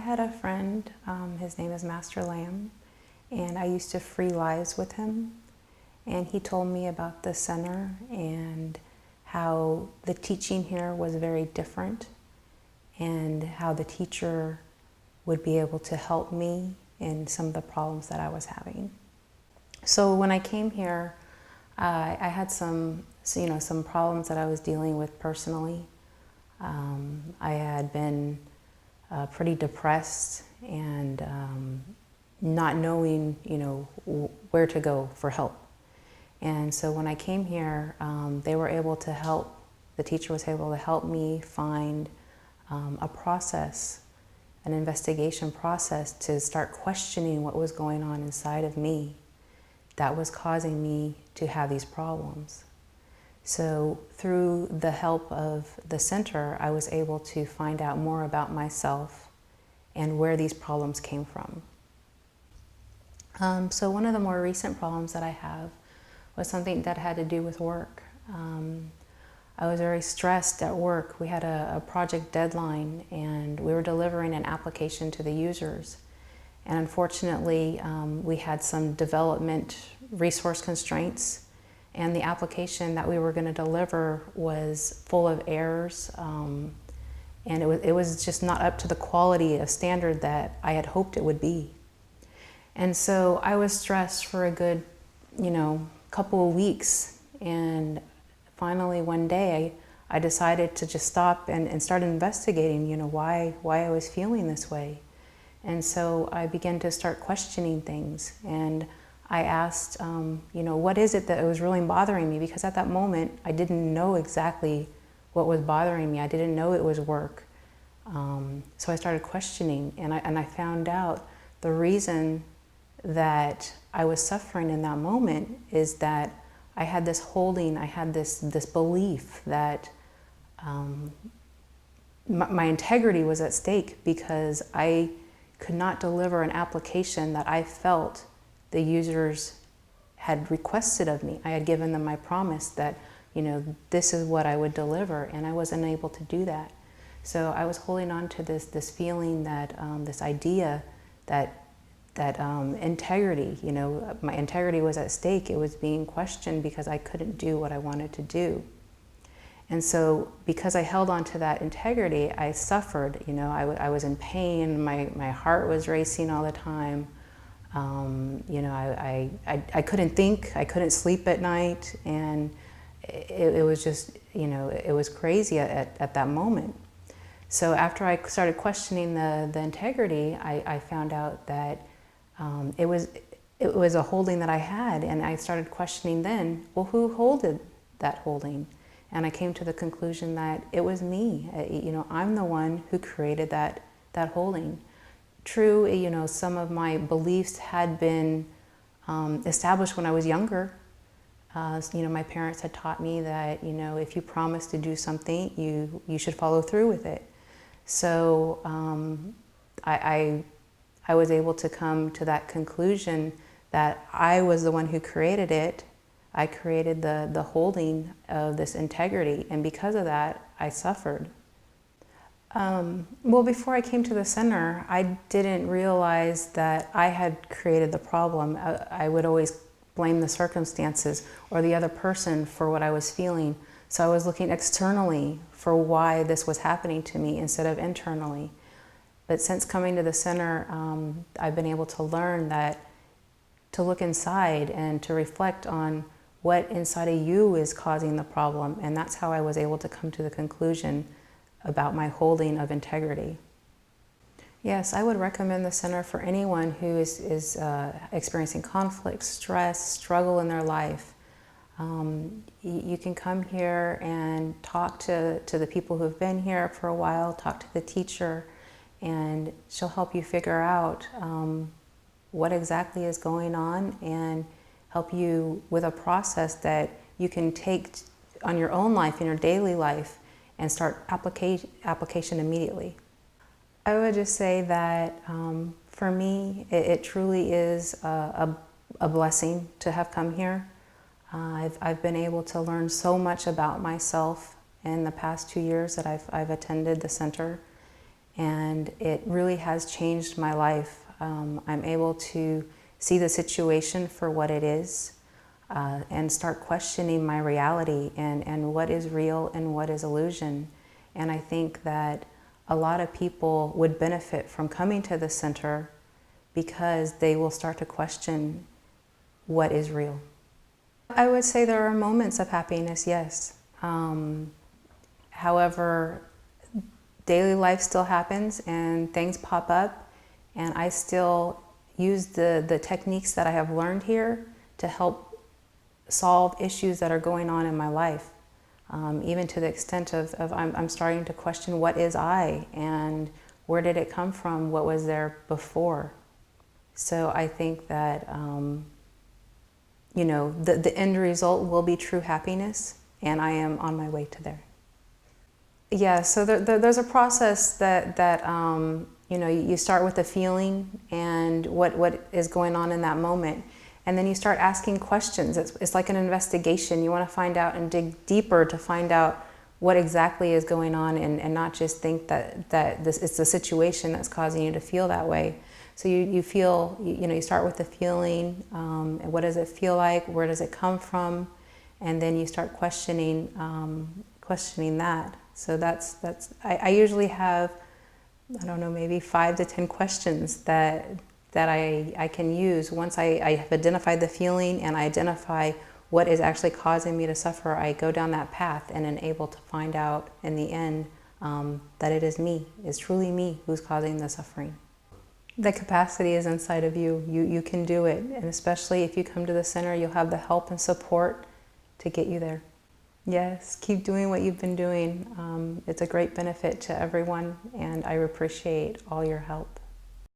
I had a friend, his name is Master Lamb, and I used to free lives with him. And he told me about the center and how the teaching here was very different and how the teacher would be able to help me in some of the problems that I was having. So when I came here, I had some problems that I was dealing with personally. I had been pretty depressed and not knowing, where to go for help. And so when I came here, they were able to help. The teacher was able to help me find a process, an investigation process to start questioning what was going on inside of me that was causing me to have these problems. So through the help of the center, I was able to find out more about myself and where these problems came from. So one of the more recent problems that I have was something that had to do with work. I was very stressed at work. We had a project deadline and we were delivering an application to the users. And unfortunately, we had some development resource constraints, and the application that we were going to deliver was full of errors, and it was just not up to the quality of standard that I had hoped it would be. And so I was stressed for a good, couple of weeks, and finally one day I decided to just stop and start investigating, why I was feeling this way. And so I began to start questioning things, and I asked, what is it that was really bothering me? Because at that moment, I didn't know exactly what was bothering me. I didn't know it was work. So I started questioning, and I found out the reason that I was suffering in that moment is that I had this holding, I had this belief that my integrity was at stake because I could not deliver an application that I felt the users had requested of me. I had given them my promise that, this is what I would deliver, and I wasn't able to do that. So I was holding on to this feeling that, this idea that integrity, my integrity was at stake. It was being questioned because I couldn't do what I wanted to do. And so because I held on to that integrity, I suffered. I was in pain, my heart was racing all the time. I couldn't think, I couldn't sleep at night, and it was just, it was crazy at that moment. So after I started questioning the integrity, I found out that it was a holding that I had, and I started questioning then, well, who holded that holding? And I came to the conclusion that it was me. I'm the one who created that holding. True, some of my beliefs had been established when I was younger. My parents had taught me that, if you promise to do something, you should follow through with it. So I was able to come to that conclusion that I was the one who created it. I created the holding of this integrity, and because of that, I suffered. Well, before I came to the center, I didn't realize that I had created the problem. I would always blame the circumstances or the other person for what I was feeling. So I was looking externally for why this was happening to me instead of internally. But since coming to the center, I've been able to learn that to look inside and to reflect on what inside of you is causing the problem. And that's how I was able to come to the conclusion about my holding of integrity. Yes, I would recommend the center for anyone who is experiencing conflict, stress, struggle in their life. You can come here and talk to the people who have been here for a while, talk to the teacher, and she'll help you figure out what exactly is going on and help you with a process that you can take on your own life, in your daily life, and start application immediately. I would just say that for me, it truly is a blessing to have come here. I've been able to learn so much about myself in the past 2 years that I've attended the center. And it really has changed my life. I'm able to see the situation for what it is, and start questioning my reality and what is real and what is illusion. And I think that a lot of people would benefit from coming to the center because they will start to question what is real. I would say there are moments of happiness, yes. However, daily life still happens and things pop up, and I still use the techniques that I have learned here to help solve issues that are going on in my life. Even to the extent of I'm starting to question what is I and where did it come from, what was there before. So I think that the end result will be true happiness, and I am on my way to there. Yeah, so there's a process that you start with a feeling and what is going on in that moment, and then you start asking questions. It's like an investigation. You want to find out and dig deeper to find out what exactly is going on, and not just think that it's the situation that's causing you to feel that way. So you feel, you start with the feeling, and what does it feel like, where does it come from, and then you start questioning that. So I usually have, I don't know, maybe 5 to 10 questions that I can use. Once I have identified the feeling and I identify what is actually causing me to suffer, I go down that path and am able to find out in the end that it is me. It's truly me who's causing the suffering. The capacity is inside of you. You can do it. And especially if you come to the center, you'll have the help and support to get you there. Yes, keep doing what you've been doing. It's a great benefit to everyone, and I appreciate all your help.